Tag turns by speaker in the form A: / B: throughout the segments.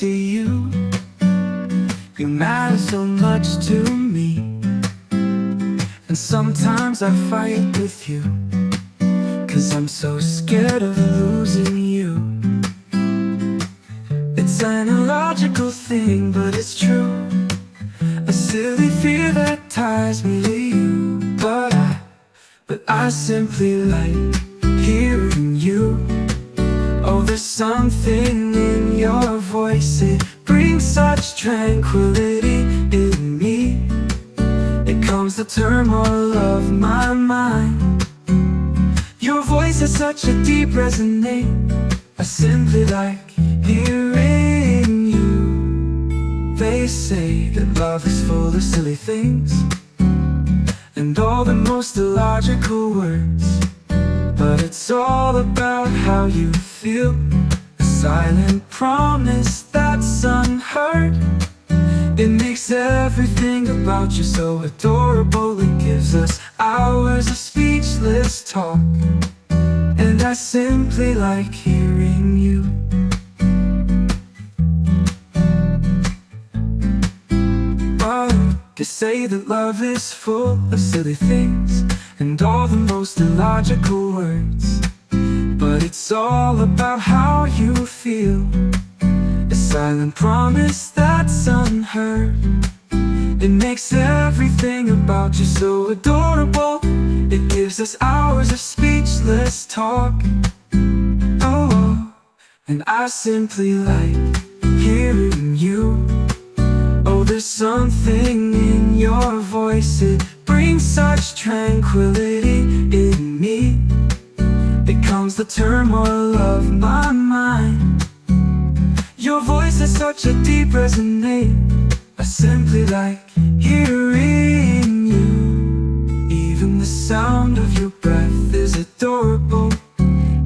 A: to you. You matter so much to me, and sometimes I fight with you, 'cause I'm so scared of losing you. It's an illogical thing, but it's true. A silly fear that ties me to you. But I simply like hearing you. Oh, there's something in your voice, it brings such tranquility in me. It calms the turmoil of my mind. Your voice has such a deep resonate. I simply like hearing you. They say that love is full of silly things and all the most illogical words, but it's all about how you feel. A silent promise that's unheard. It makes everything about you so adorable. It gives us hours of speechless talk, and I simply like hearing you. They say that love is full of silly things and all the most illogical words, but it's all about how you feel. A silent promise that's unheard. It makes everything about you so adorable. It gives us hours of speechless talk. Oh, and I simply like hearing you. Oh, there's something in your voice, it brings such tranquility in me. It calms the turmoil of my mind. Your voice has such a deep resonate. I simply like hearing you. Even the sound of your breath is adorable.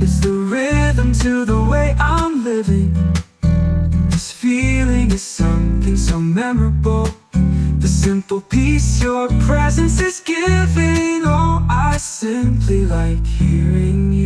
A: It's the rhythm to the way I'm living. This feeling is something so memorable. The simple peace your presence is giving. Oh, I simply like hearing you.